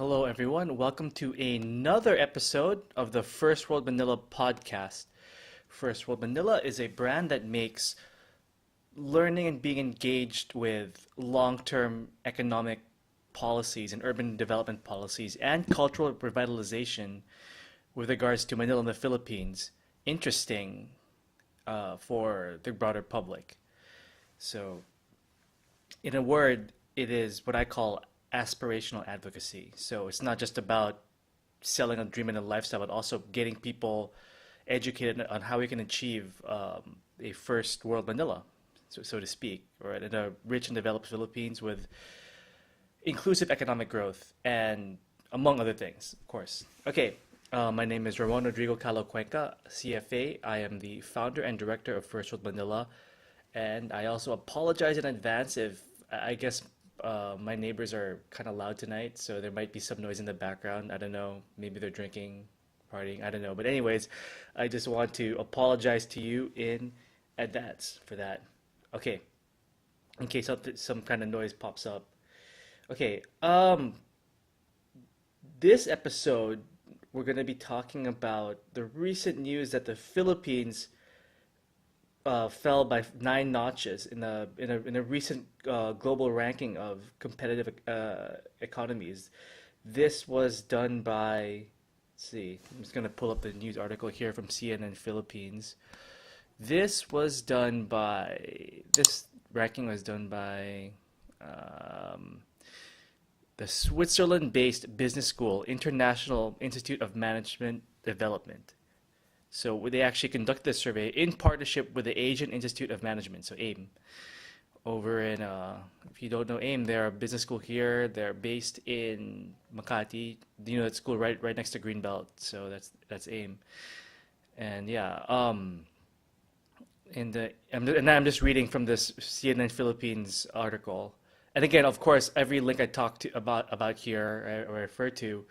Hello, everyone. Welcome to another episode of the First World Manila podcast. First World Manila is a brand that makes learning and being engaged with long-term economic policies and urban development policies and cultural revitalization with regards to Manila and the Philippines interesting for the broader public. So, in a word, it is what I call aspirational advocacy. So it's not just about selling a dream and a lifestyle, but also getting people educated on how we can achieve a first world Manila, so to speak, or in a rich and developed Philippines with inclusive economic growth and among other things, of course. Okay, my name is Ramon Rodrigo Calo Cuenca, CFA. I am the founder and director of First World Manila, and I also apologize in advance if I guess my neighbors are kind of loud tonight, so there might be some noise in the background. I don't know. Maybe they're drinking, partying. I don't know. But anyways, I just want to apologize to you in advance for that. Okay, in case some kind of noise pops up. Okay, this episode we're going to be talking about the recent news that the Philippines fell by 9 notches in a recent global ranking of competitive economies. This was done by, let's see, I'm just going to pull up the news article here from CNN Philippines. This ranking was done by the Switzerland-based business school, International Institute of Management Development. So they actually conducted this survey in partnership with the Asian Institute of Management, so AIM. Over in, if you don't know AIM, they're a business school here. They're based in Makati. You know that school right next to Greenbelt. So that's AIM. And yeah, I'm just reading from this CNN Philippines article. And again, of course, every link I talk to about here or refer to,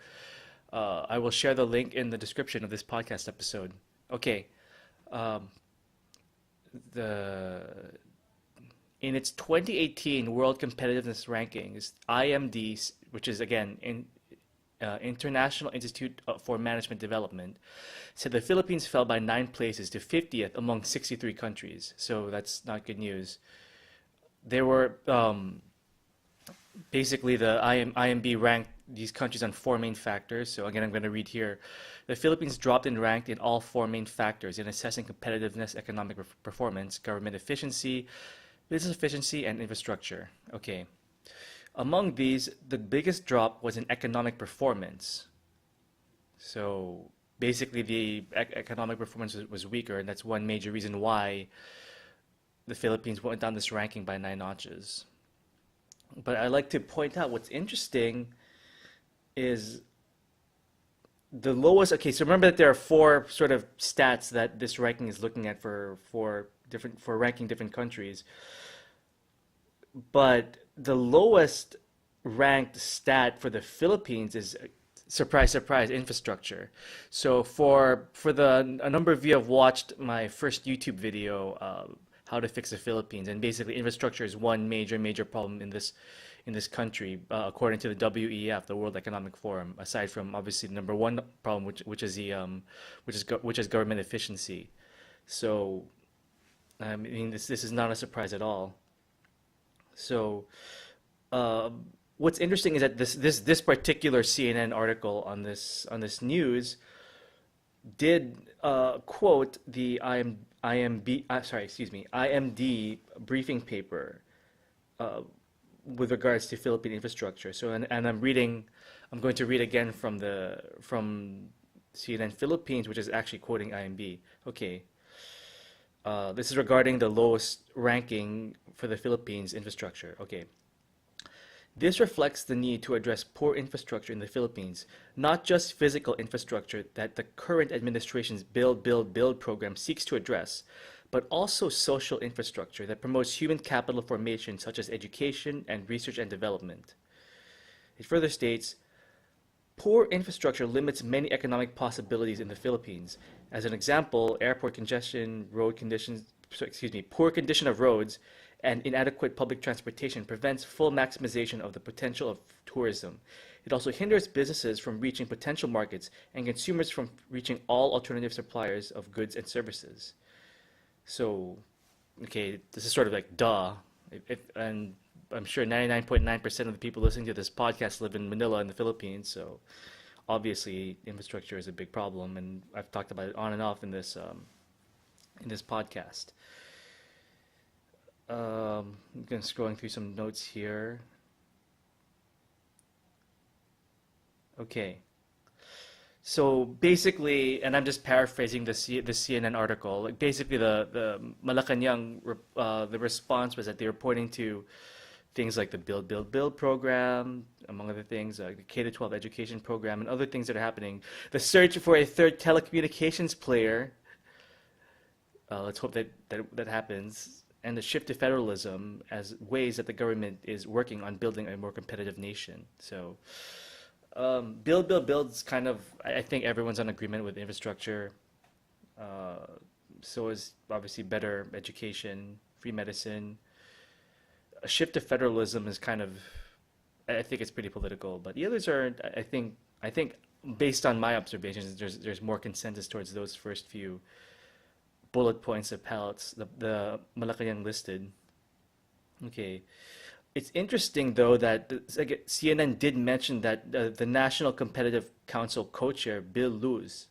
I will share the link in the description of this podcast episode. Okay, in its 2018 World Competitiveness Rankings, IMD, which is again International Institute for Management Development, said the Philippines fell by 9 places to 50th among 63 countries. So that's not good news. There were basically the IMB ranked these countries on 4 main factors. So again, I'm going to read here. The Philippines dropped and ranked in all 4 main factors in assessing competitiveness, economic performance, government efficiency, business efficiency, and infrastructure. Okay. Among these, the biggest drop was in economic performance. So basically the economic performance was weaker, and that's one major reason why the Philippines went down this ranking by 9 notches. But I like to point out what's interesting is the lowest. Okay, so remember that there are 4 sort of stats that this ranking is looking at for ranking different countries. But the lowest ranked stat for the Philippines is, surprise, surprise, infrastructure. So a number of you have watched my first YouTube video, how to fix the Philippines, and basically infrastructure is one major problem in this country, according to the WEF, the World Economic Forum. Aside from obviously the number one problem, which is government efficiency. So, I mean, this is not a surprise at all. So, what's interesting is that this particular CNN article on this news did quote the IMD briefing paper with regards to Philippine infrastructure. So, and I'm going to read again from CNN Philippines, which is actually quoting IMB. Okay. This is regarding the lowest ranking for the Philippines infrastructure. Okay. This reflects the need to address poor infrastructure in the Philippines, not just physical infrastructure that the current administration's Build program seeks to address, but also social infrastructure that promotes human capital formation such as education and research and development. It further states, poor infrastructure limits many economic possibilities in the Philippines. As an example, airport congestion, poor condition of roads, and inadequate public transportation prevents full maximization of the potential of tourism. It also hinders businesses from reaching potential markets and consumers from reaching all alternative suppliers of goods and services. So, okay, this is sort of like duh. And I'm sure 99.9% of the people listening to this podcast live in Manila in the Philippines. So, obviously, infrastructure is a big problem, and I've talked about it on and off in this podcast. I'm going scrolling through some notes here. Okay. So basically, and I'm just paraphrasing the CNN article. Like basically, the Malacanang the response was that they were pointing to things like the Build program, among other things, the K to 12 education program, and other things that are happening. The search for a third telecommunications player. Let's hope that happens. And the shift to federalism as ways that the government is working on building a more competitive nation. So. Build's kind of, I think everyone's on agreement with infrastructure. Uh, so is obviously better education, free medicine. A shift to federalism is kind of, I think it's pretty political, but the others are, I think based on my observations, there's more consensus towards those first few bullet points of palettes, the Malacanang listed. Okay. It's interesting, though, that like, CNN did mention that the National Competitive Council co-chair, Bill Luz,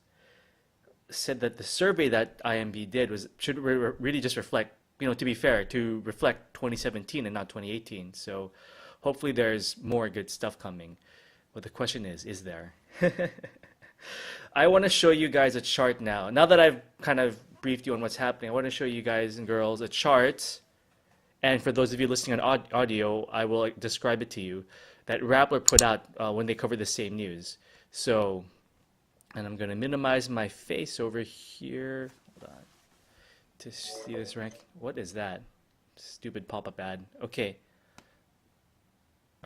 said that the survey that IMB did should really just reflect, to be fair, to reflect 2017 and not 2018. So hopefully there's more good stuff coming. But the question is there? I want to show you guys a chart now. Now that I've kind of briefed you on what's happening, I want to show you guys and girls a chart. And for those of you listening on audio, I will describe it to you that Rappler put out when they covered the same news. So, and I'm going to minimize my face over here. Hold on. To see this rank. What is that? Stupid pop-up ad. Okay.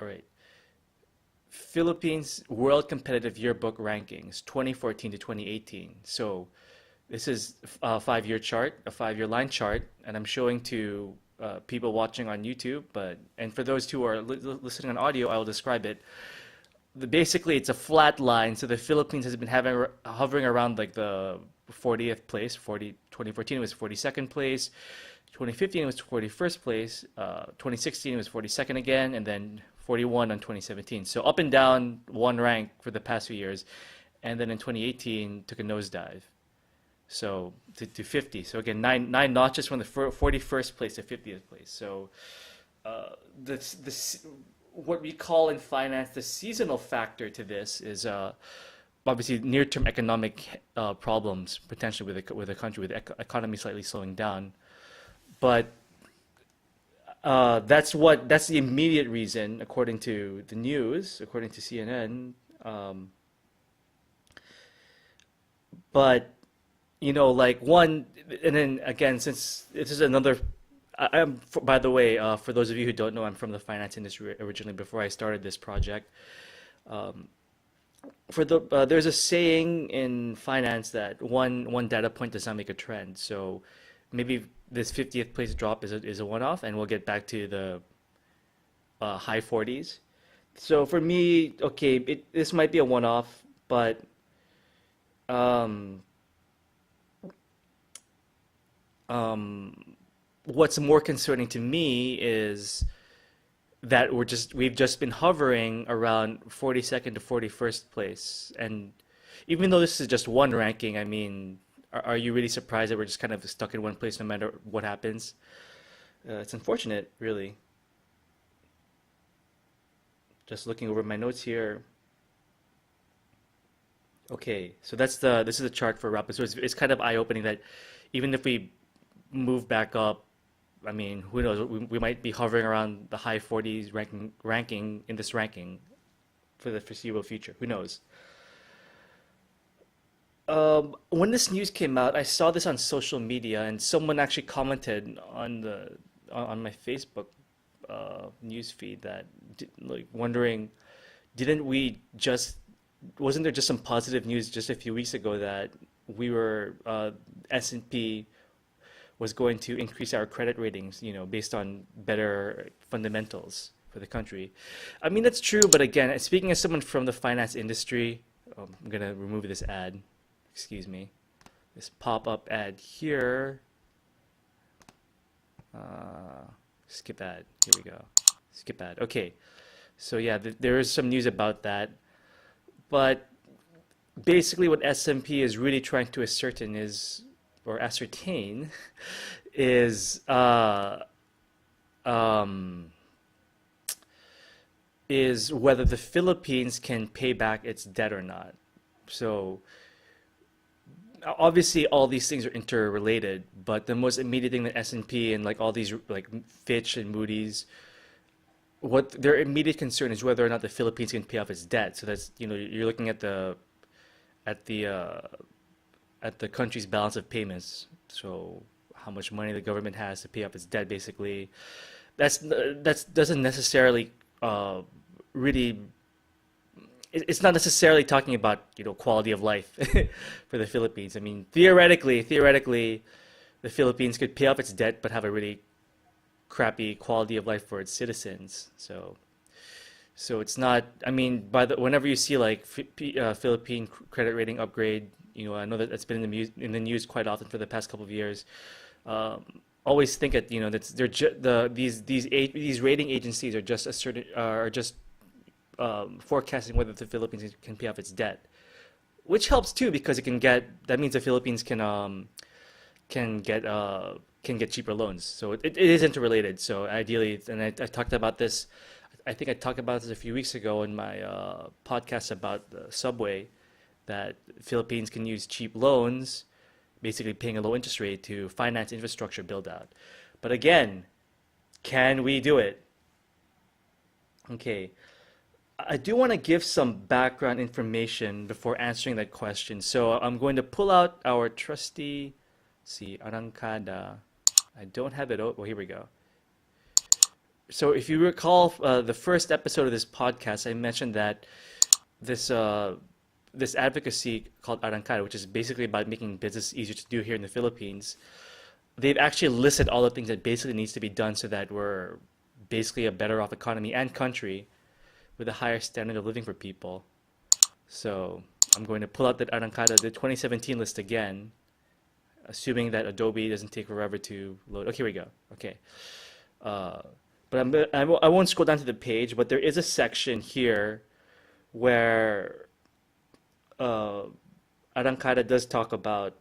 All right. Philippines World Competitive Yearbook Rankings, 2014 to 2018. So, this is a 5-year chart, a 5-year line chart, and I'm showing to people watching on YouTube, and for those who are listening on audio, I will describe it. Basically, it's a flat line, so the Philippines has been hovering around like the 40th place. 2014 was 42nd place, 2015 was 41st place, 2016 was 42nd again, and then 41 on 2017. So up and down one rank for the past few years, and then in 2018 took a nosedive. So to 50. So again, nine notches from the 41st place to 50th place. So this what we call in finance the seasonal factor to this is obviously near-term economic problems potentially with the country, with the economy slightly slowing down. But that's the immediate reason, according to the news, according to CNN. But like one, and then again, since this is another, by the way, for those of you who don't know, I'm from the finance industry originally before I started this project. There's a saying in finance that one data point does not make a trend. So maybe this 50th place drop is a one-off, and we'll get back to the high 40s. So for me, okay, this might be a one-off, but um, what's more concerning to me is that we've just been hovering around 42nd to 41st place, and even though this is just one ranking, I mean, are you really surprised that we're just kind of stuck in one place no matter what happens? It's unfortunate, really. Just looking over my notes here. Okay, so this is the chart for Rapid. So it's kind of eye-opening that even if we move back up, I mean, who knows? We might be hovering around the high 40s ranking in this ranking for the foreseeable future. Who knows? When this news came out, I saw this on social media, and someone actually commented on my Facebook news feed that like wondering, didn't we just wasn't there just some positive news just a few weeks ago that we were S&P was going to increase our credit ratings, based on better fundamentals for the country. I mean, that's true, but again, speaking as someone from the finance industry, I'm gonna remove this ad. Excuse me. This pop-up ad here. Skip ad. Here we go. Skip ad. Okay. So yeah, there is some news about that, but basically what S&P is really trying to ascertain is is whether the Philippines can pay back its debt or not. So obviously all these things are interrelated, but the most immediate thing that S&P and like all these like Fitch and Moody's, what their immediate concern is whether or not the Philippines can pay off its debt. So that's, you're looking at at the uh, the country's balance of payments. So how much money the government has to pay off its debt, basically. That's doesn't necessarily really. It's not necessarily talking about quality of life for the Philippines. I mean, theoretically, the Philippines could pay off its debt but have a really crappy quality of life for its citizens. So it's not. I mean, whenever you see like Philippine credit rating upgrade, I know that that's been in the news quite often for the past couple of years. Always think that that's these rating agencies are just forecasting whether the Philippines can pay off its debt, which helps too because that means the Philippines can get cheaper loans. So it is interrelated. So ideally, and I talked about this. I think I talked about this a few weeks ago in my podcast about the subway, that Philippines can use cheap loans, basically paying a low interest rate to finance infrastructure build out. But again, can we do it? Okay. I do want to give some background information before answering that question. So I'm going to pull out our trusty, Arrancada. I don't have it. Oh, well, here we go. So if you recall the first episode of this podcast, I mentioned that this advocacy called Arrancada, which is basically about making business easier to do here in the Philippines, they've actually listed all the things that basically needs to be done so that we're basically a better off economy and country with a higher standard of living for people. So I'm going to pull out that Arrancada, the 2017 list again, assuming that Adobe doesn't take forever to load. Okay, here we go. Okay. But I won't scroll down to the page, but there is a section here where Arrancada does talk about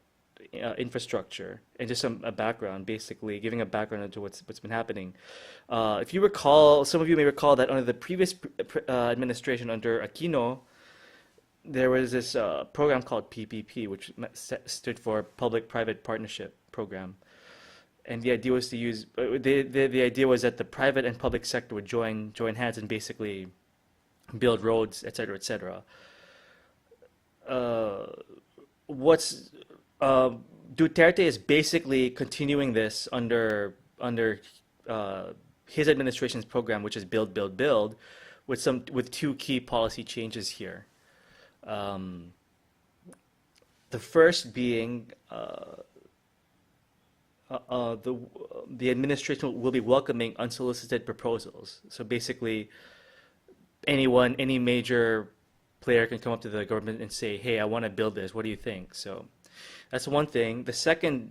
infrastructure and just some background, basically giving a background into what's been happening. If you recall, some of you may recall that under the previous administration under Aquino, there was this program called PPP, which stood for Public-Private Partnership Program. And the idea was to use the idea was that the private and public sector would join hands and basically build roads, et cetera, et cetera. What's Duterte is basically continuing this under his administration's program, which is build, build, build, with two key policy changes here. The first being the administration will be welcoming unsolicited proposals. So basically, any major player can come up to the government and say, "Hey, I want to build this. What do you think?" So that's one thing. The second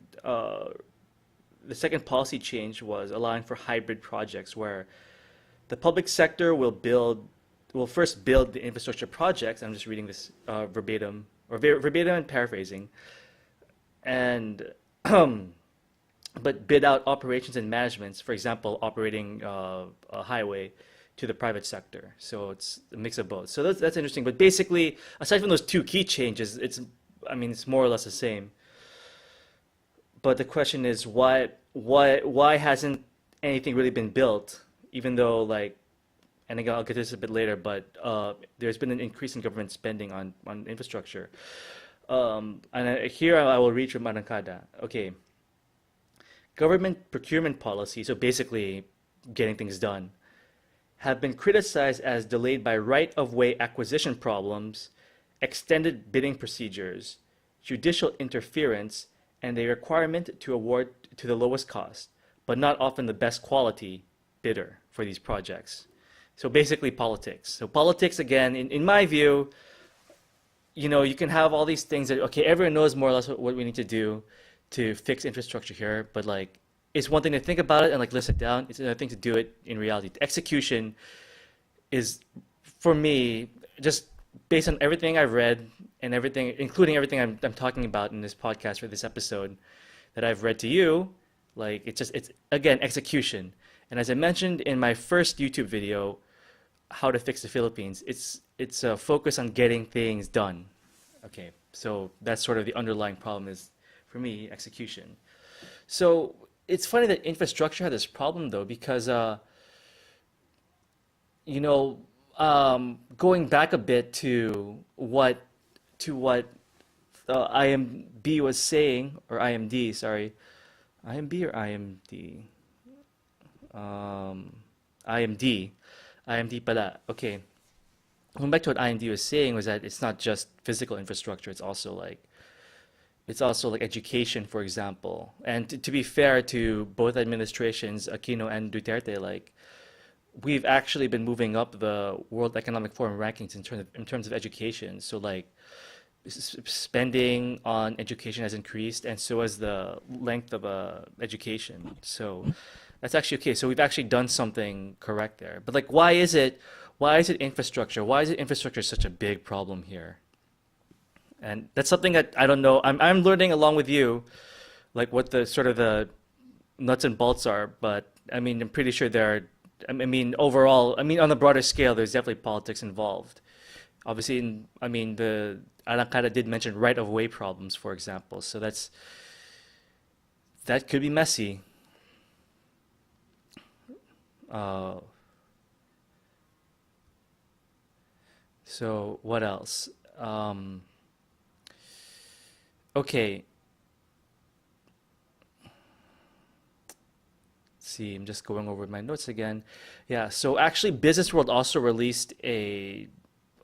policy change was allowing for hybrid projects, where the public sector will first build the infrastructure projects. I'm just reading this verbatim and paraphrasing, and but bid out operations and managements, for example, operating a highway to the private sector. So it's a mix of both. So that's interesting. But basically, aside from those two key changes, it's more or less the same. But the question is, why hasn't anything really been built? Even though, like, and again, I'll get to this a bit later, but there's been an increase in government spending on infrastructure. Here I will read from Arrancada. Okay. Government procurement policy, so basically getting things done, have been criticized as delayed by right-of-way acquisition problems, extended bidding procedures, judicial interference, and a requirement to award to the lowest cost, but not often the best quality bidder for these projects. So basically politics. So politics, again, in my view, you can have all these things that, okay, everyone knows more or less what we need to do to fix infrastructure here, but like, it's one thing to think about it and like list it down. It's another thing to do it in reality. Execution is, for me, just based on everything I've read and everything, including everything I'm talking about in this podcast for this episode that I've read to you, like it's again, execution. And as I mentioned in my first YouTube video, how to fix the Philippines, it's a focus on getting things done. Okay, so that's sort of the underlying problem is, for me, execution. So it's funny that infrastructure had this problem though, because you know, going back a bit to what IMB was saying, or IMD, sorry, IMB or IMD, IMD, IMD pala. Okay, going back to what IMD was saying was that it's not just physical infrastructure; it's also like education, for example. And to be fair to both administrations, Aquino and Duterte, like we've actually been moving up the World Economic Forum rankings in terms of education. So like spending on education has increased, and so has the length of education. So that's actually okay. So we've actually done something correct there. But like, why is it infrastructure? Why is it infrastructure such a big problem here? And that's something that I don't know. I'm learning along with you, like what the sort of the nuts and bolts are. But I mean, I'm pretty sure there are. I mean, overall, I mean, on a broader scale, there's definitely politics involved. Obviously, the Arangkada did mention right-of-way problems, for example. So that could be messy. Uh, so what else? Okay, see, I'm just going over my notes again. Yeah, so actually Business World also released an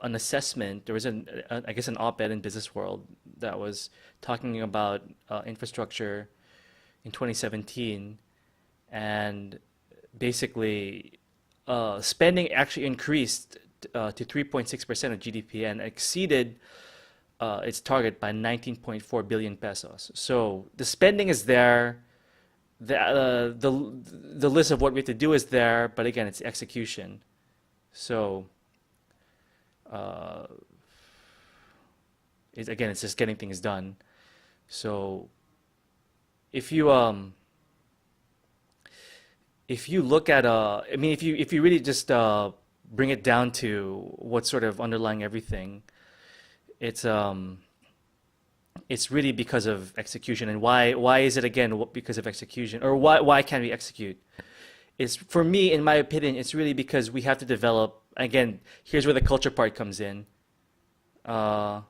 assessment. There was I guess an op-ed in Business World that was talking about infrastructure in 2017, and basically spending actually increased to 3.6% of GDP and exceeded its target by 19.4 billion pesos. So the spending is there, the list of what we have to do is there, but again, it's execution. So uh, it's just getting things done. So if you look at I mean, if you really just bring it down to what's sort of underlying everything, it's it's really because of execution. And why is it again because of execution, or why can't we execute? It's, for me, in my opinion, it's really because we have to develop. Again, here's where the culture part comes in. Uh,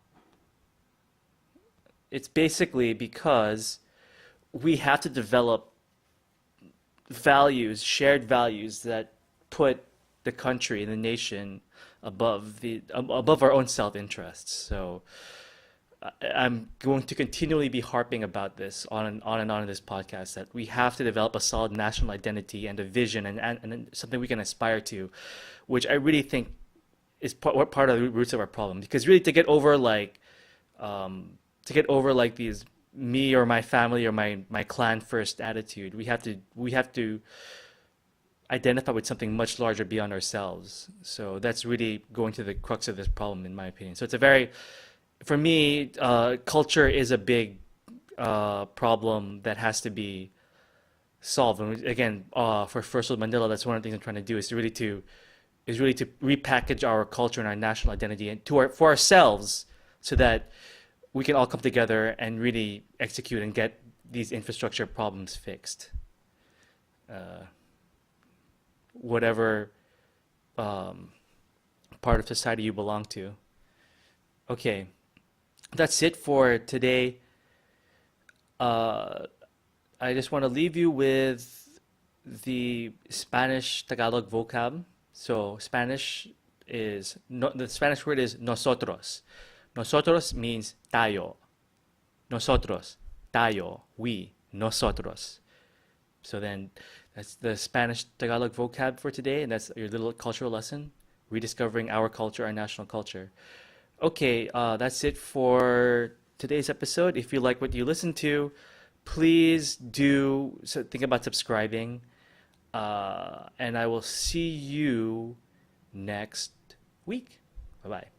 it's basically because we have to develop values, shared values that put the country and the nation above our own self-interests. So I'm going to continually be harping about this on and on in this podcast, that we have to develop a solid national identity and a vision, and something we can aspire to, which I really think is part of the roots of our problem. Because really, to get over like these me or my family or my clan first attitude, we have to identify with something much larger beyond ourselves. So that's really going to the crux of this problem, in my opinion. So for me, culture is a big problem that has to be solved. And again, for First World Manila, that's one of the things I'm trying to do, is really to repackage our culture and our national identity and for ourselves, so that we can all come together and really execute and get these infrastructure problems fixed. Uh, Whatever um, part of society you belong to. Okay, that's it for today. Uh, I just want to leave you with the Spanish-Tagalog vocab. So the Spanish word is nosotros. Nosotros means tayo. Nosotros, tayo, we, nosotros. So then that's the Spanish-Tagalog vocab for today, and that's your little cultural lesson, rediscovering our culture, our national culture. Okay, that's it for today's episode. If you like what you listen to, please do think about subscribing. And I will see you next week. Bye bye.